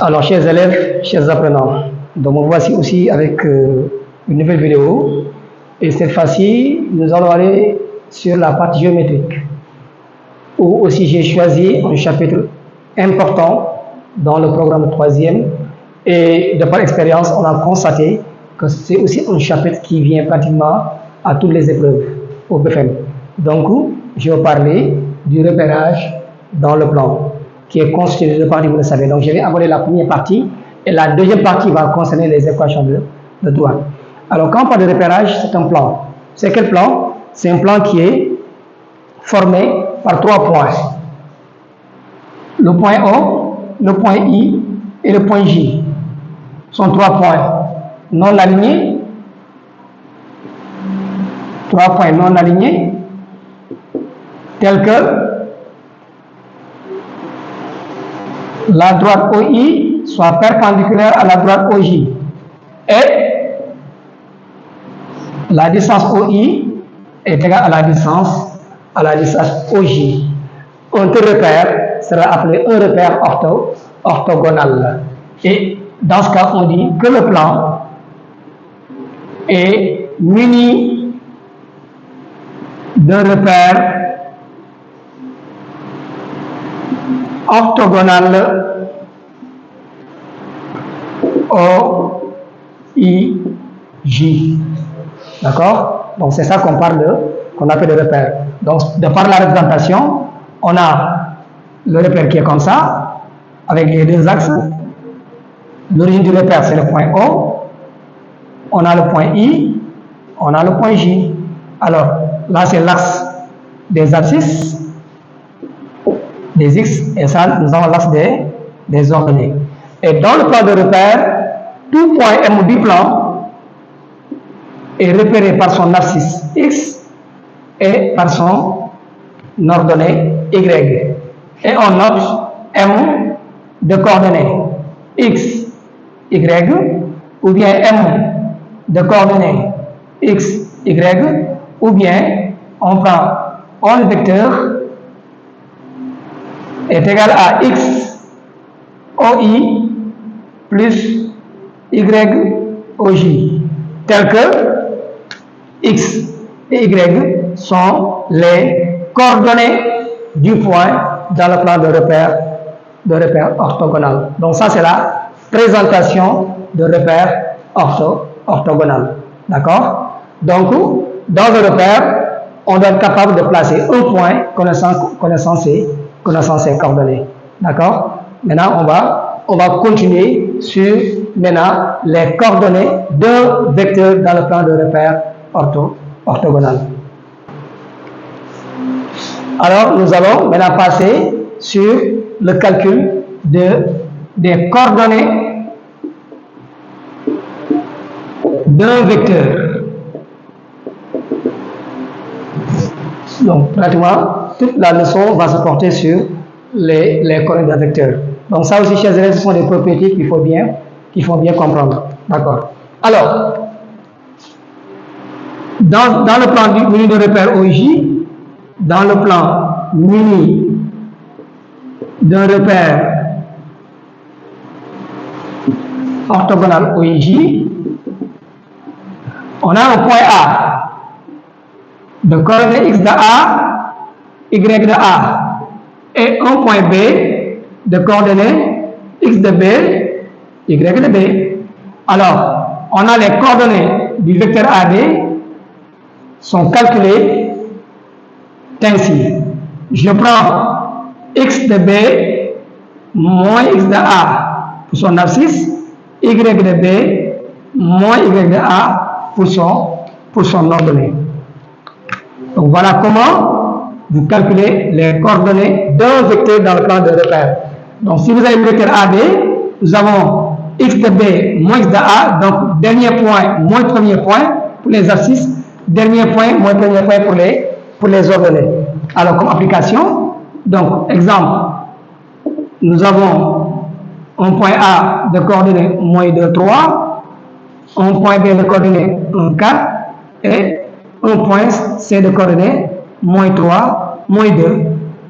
Alors, chers élèves, chers apprenants, donc me voici aussi avec une nouvelle vidéo. Et cette fois-ci, nous allons aller sur la partie géométrique, où aussi j'ai choisi un chapitre important dans le programme 3e. Et de par expérience, on a constaté que c'est aussi un chapitre qui vient pratiquement à toutes les épreuves au BFM. Donc, je vais parler du repérage dans le plan, qui est constitué de deux parties, vous le savez. Donc, je vais aborder la première partie, et la deuxième partie va concerner les équations de droite. Alors, quand on parle de repérage, c'est un plan. C'est quel plan? C'est un plan qui est formé par trois points. Le point O, le point I et le point J. Ce sont trois points non alignés. Trois points non alignés, tels que la droite OI soit perpendiculaire à la droite OJ et la distance OI est égale à la distance OJ. Un tel repère sera appelé un repère orthogonal. Et dans ce cas, on dit que le plan est muni d'un repère orthogonal OIJ. D'accord? Donc c'est ça qu'on appelle le repère. Donc de par la représentation, on a le repère qui est comme ça, avec les deux axes. L'origine du repère, c'est le point O. On a le point I, on a le point J. Alors, là, c'est l'axe des abscisses, des X, et ça, nous avons l'axe des ordonnées. Et dans le plan de repère, tout point M du plan est repéré par son abscisse X et par son ordonnée Y. Et on note M de coordonnées X, Y, ou bien M de coordonnées X, Y, ou bien on prend un vecteur est égal à X OI plus Y OJ, tel que X et Y sont les coordonnées du point dans le plan de repère orthogonal. Donc ça, c'est la présentation de repère orthogonal. D'accord? Donc, dans le repère, on doit être capable de placer un point connaissant ses coordonnées. D'accord? Maintenant, on va continuer sur maintenant les coordonnées d'un vecteur dans le plan de repère orthogonal. Alors, nous allons maintenant passer sur le calcul des coordonnées d'un vecteur. Donc, pratiquement, toute la leçon va se porter sur les coordonnées d'un vecteur. Donc, ça aussi, chers élèves, ce sont des propriétés qu'il faut bien comprendre. D'accord. Alors, dans le plan muni de repère OIJ, dans le plan muni d'un repère orthogonal OIJ, on a un point A de coordonnées X de A, Y de A, et un point B de coordonnées X de B, Y de B. Alors, on a les coordonnées du vecteur AB sont calculées ainsi. Je prends X de B moins X de A pour son abscisse, Y de B moins Y de A pour son ordonnée. Donc voilà comment vous calculez les coordonnées d'un vecteur dans le plan de repère. Donc si vous avez le vecteur AB, nous avons X de B moins X de A, donc dernier point moins premier point pour les abscisses, dernier point moins premier point pour les ordonnées. Alors comme application, donc exemple, nous avons un point A de coordonnées moins 2, 3, un point B de coordonnées 1, 4 et un point C de coordonnées moins 3, moins 2.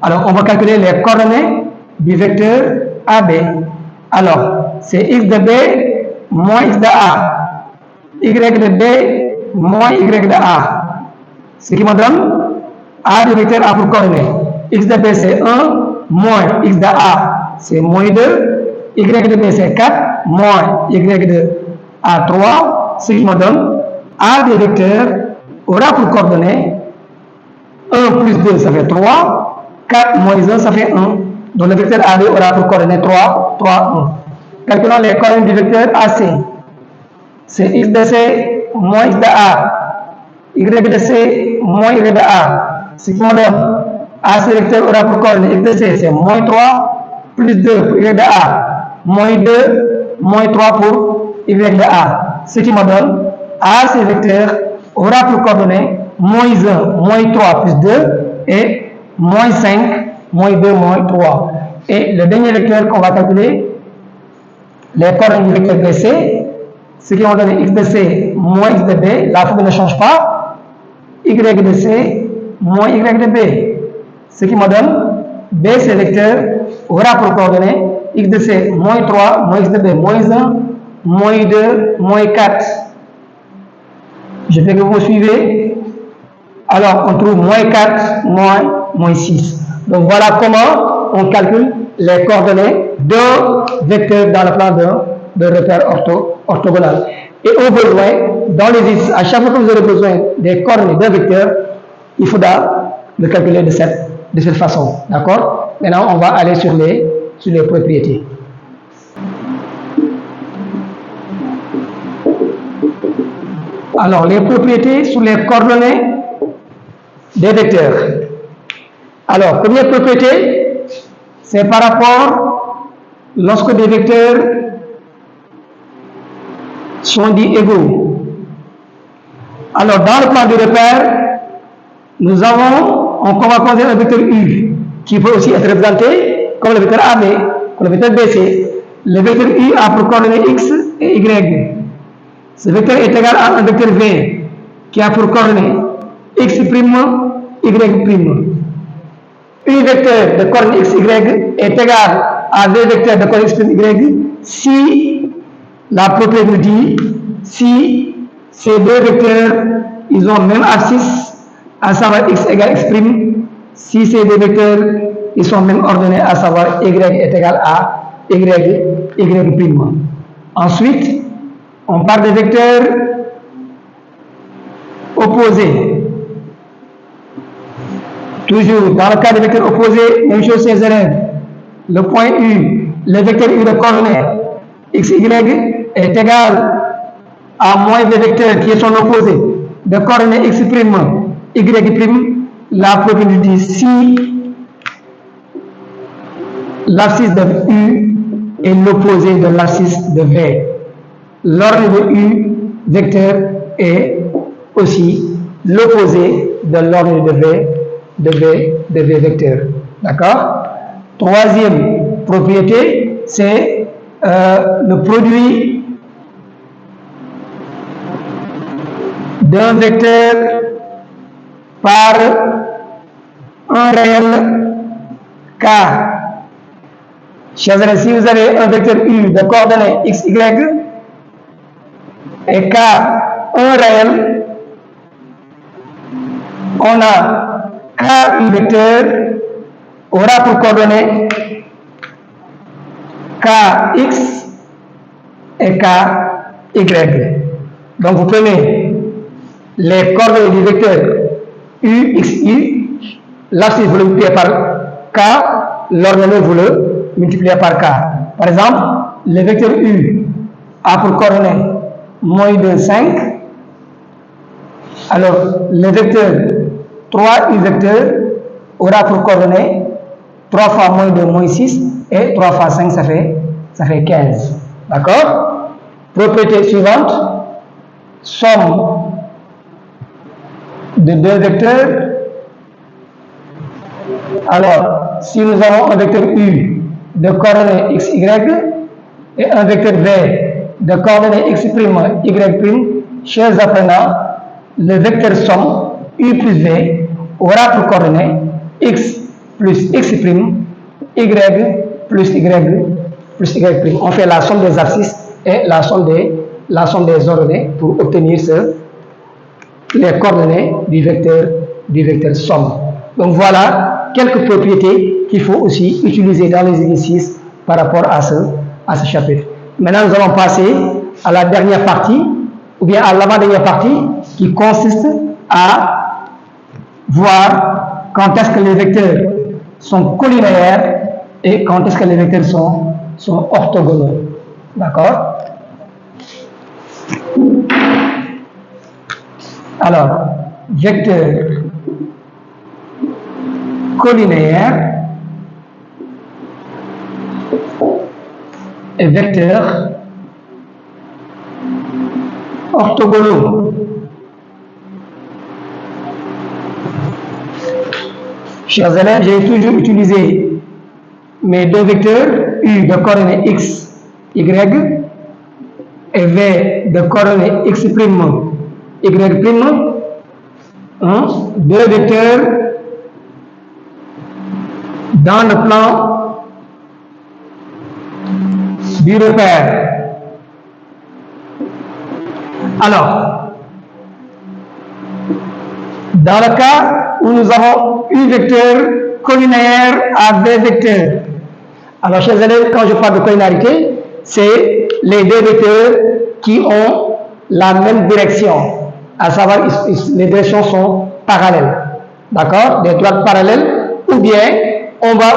Alors, on va calculer les coordonnées du vecteur AB. Alors, c'est x de B moins x de A. Y de B moins y de A. Ce qui me donne A du vecteur A pour coordonnées. X de B c'est 1 moins x de A c'est moins 2. Y de B c'est 4 moins y de A 3. Ce qui me donne A des vecteurs aura pour coordonnées 1 plus 2 ça fait 3. 4 moins 1 ça fait 1. Donc le vecteur AB aura pour coordonnées 3, 3, 1. Calculons les coordonnées du vecteur AC. C'est x de C moins x de A. Y de C moins y de A. Ce qui me donne AC vecteur aura pour coordonnées x de C c'est moins 3 plus 2 pour y de A. Moins 2 moins 3 pour y de A. Ce qui me donne AC vecteur aura pour coordonnées moins 1 moins 3 plus 2 et moins 5 moins 2 moins 3. Et le dernier vecteur qu'on va calculer, les coordonnées du vecteur BC, ce qui vont donner x de C moins x de B, la formule ne change pas, y de C moins y de B. Ce qui me donne BC vecteur aura pour coordonnées x de C moins 3 moins x de B moins 1 moins 2 moins 4. Je fais que vous me suivez. Alors on trouve moins 4 moins 6. Donc voilà comment on calcule les coordonnées d'un vecteur dans le plan de repère orthogonal. Et au besoin, dans les exercices, à chaque fois que vous aurez besoin des coordonnées d'un vecteur, il faudra le calculer de cette façon. D'accord? Maintenant, on va aller sur les propriétés. Alors, les propriétés sur les coordonnées des vecteurs. Alors, première propriété, c'est par rapport lorsque des vecteurs sont dits égaux. Alors, dans le plan de repère, on va considérer un vecteur U qui peut aussi être représenté comme le vecteur AB, comme le vecteur BC. Le vecteur U a pour coordonnées X et Y. Ce vecteur est égal à un vecteur V qui a pour coordonnées X', Y'. U vecteur de coordonnées X, Y est égal à V vecteur de coordonnées X', Y si la propriété nous dit si ces deux vecteurs ils ont même abscisse, à savoir X égale X', si ces deux vecteurs ils sont même ordonnés, à savoir Y est égal à Y'. Ensuite, on parle des vecteurs opposés. Toujours, dans le cas des vecteurs opposés, même chose chez les élèves. Le point U, le vecteur U de coordonnées X, Y est égal à moins des vecteurs qui sont opposés de coordonnées X', Y'. La propriété dit si l'abscisse de U est l'opposé de l'abscisse de V. L'ordre de U vecteur est aussi l'opposé de l'ordre de V vecteur. D'accord? Troisième propriété, c'est le produit d'un vecteur par un réel K. Chers élèves, si vous avez un vecteur U de coordonnées X, Y et K, un réel, on a K U vecteur aura pour coordonnées Kx et Ky. Donc vous prenez les coordonnées du vecteur U, X, Y, l'abscisse vous le multipliez par K, l'ordonnée vous le multipliez par K. Par exemple, le vecteur U a pour coordonnées moins 2, 5. Alors, le vecteur 3U vecteur aura pour coordonnées 3 fois moins 2, moins 6, et 3 fois 5, ça fait 15. D'accord? Propriété suivante, somme de deux vecteurs. Alors, si nous avons un vecteur U de coordonnées X, Y et un vecteur V de coordonnées X', Y', chers apprenants, le vecteur somme U plus V aura pour coordonnées X plus X', Y plus Y'. plus y'. On fait la somme des abscisses et la somme des ordonnées pour obtenir les coordonnées du vecteur somme. Donc voilà quelques propriétés qu'il faut aussi utiliser dans les exercices par rapport à ce chapitre. Maintenant, nous allons passer à la dernière partie, ou bien à l'avant-dernière partie, qui consiste à voir quand est-ce que les vecteurs sont collinéaires et quand est-ce que les vecteurs sont orthogonaux. D'accord? Alors, vecteur collinéaire et vecteurs orthogonaux. Chers élèves, j'ai toujours utilisé mes deux vecteurs U de coordonnées x, y et V de coordonnées x', y'. Deux vecteurs dans le plan du repère. Alors, dans le cas où nous avons U vecteur collinéaire à V vecteur. Alors, chers élèves, quand je parle de collinéarité, c'est les deux vecteurs qui ont la même direction, à savoir les directions sont parallèles. D'accord? Des droites parallèles, ou bien on va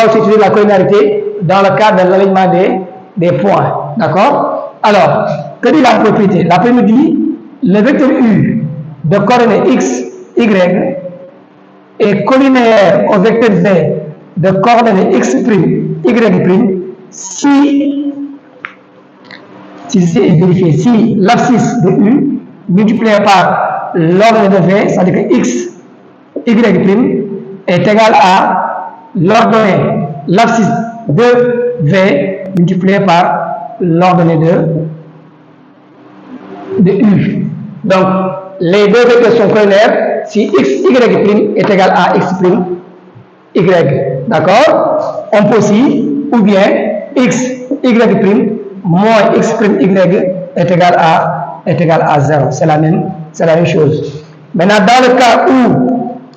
aussi utiliser la collinéarité dans le cas de l'alignement des points. D'accord? Alors, que dit la propriété? La propriété dit le vecteur U de coordonnées x, y est collinéaire au vecteur V de coordonnées x', y', si ceci est vérifié, si l'abscisse de U multiplié par l'ordonnée de V, c'est-à-dire que x, y' est égal à l'ordonnée, l'abscisse de V multiplié par l'ordonnée de U. Donc, les deux vecteurs sont collinéaires si x, y' est égal à x', y. D'accord? On peut aussi, ou bien x, y' moins x', y est égal à 0. C'est la même chose. Maintenant, dans le cas où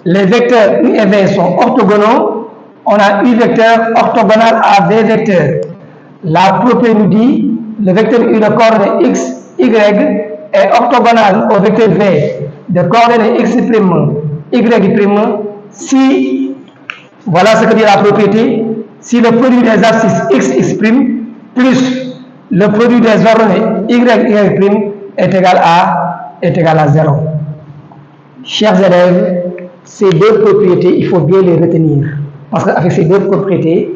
les vecteurs U et V sont orthogonaux, on a U vecteur orthogonal à V vecteur. La propriété nous dit le vecteur U de coordonnées x, y est orthogonal au vecteur V de coordonnées x', y', si, voilà ce que dit la propriété, si le produit des abscisses x', plus le produit des ordonnées y', est égal à 0. Chers élèves, ces deux propriétés, il faut bien les retenir. Parce qu'avec ces deux propriétés,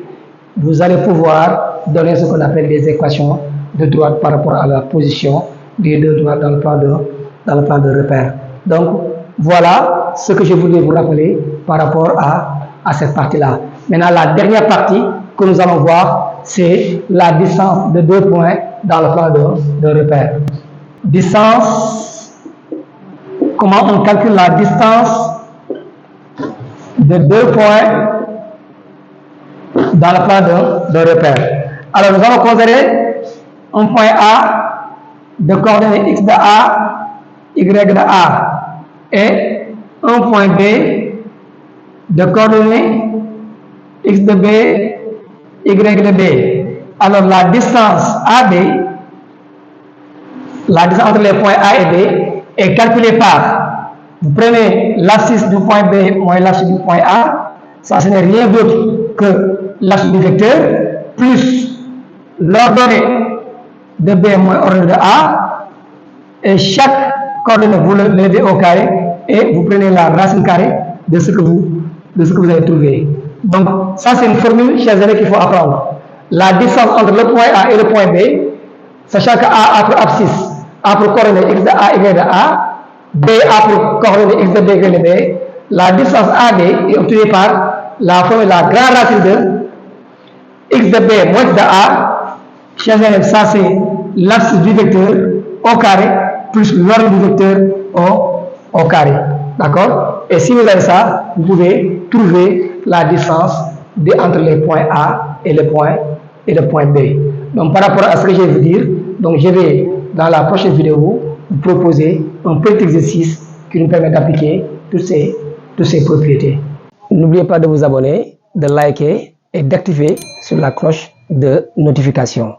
vous allez pouvoir donner ce qu'on appelle des équations de droite par rapport à la position des deux droites dans le plan de repère. Donc, voilà ce que je voulais vous rappeler par rapport à cette partie-là. Maintenant, la dernière partie que nous allons voir, c'est la distance de deux points dans le plan de repère. Distance, comment on calcule la distance de deux points dans le plan de repère. Alors, nous allons considérer un point A de coordonnées x de A, y de A, et un point B de coordonnées x de B, y de B. Alors, la distance AB, la distance entre les points A et B, est calculée par, vous prenez l'abscisse du point B moins l'abscisse du point A, ça ce n'est rien d'autre que l'abscisse du vecteur, plus l'ordonnée de B moins ordonnée de A, et chaque coordonnée vous le levez au carré, et vous prenez la racine carrée de ce que vous avez trouvé. Donc, ça c'est une formule, chers élèves, qu'il faut apprendre. La distance entre le point A et le point B, sachant que A a pour abscisse, A pour coordonnée x de A, y de A, B a pour coordonnée x de B, y de B, la distance AB est obtenue par la formule la grande racine de x de B moins x de A. Chers élèves, ça c'est l'abscisse du vecteur au carré plus l'ordre du vecteur au carré. D'accord? Et si vous avez ça, vous pouvez trouver la distance entre les points A et les points et le point B. Donc par rapport à ce que je vais vous dire, donc je vais dans la prochaine vidéo vous proposer un petit exercice qui nous permet d'appliquer toutes ces propriétés. N'oubliez pas de vous abonner, de liker et d'activer sur la cloche de notification.